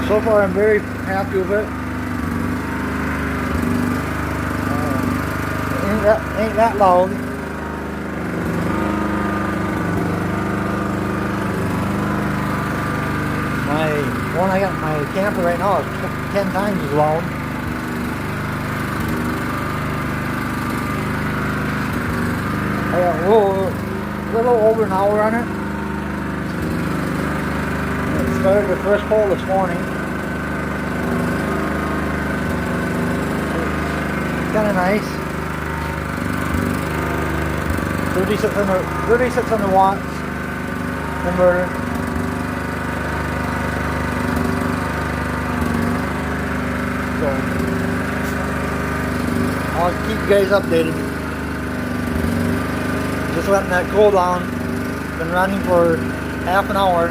So far, I'm very happy with it. Ain't that loud. My one I got in my camper right now is 10 times as loud. I got a little over an hour on it. It started the first hole this morning. Kind of nice. 3600 watts inverter. So I'll keep you guys updated. Just letting that cool down. Been running for half an hour.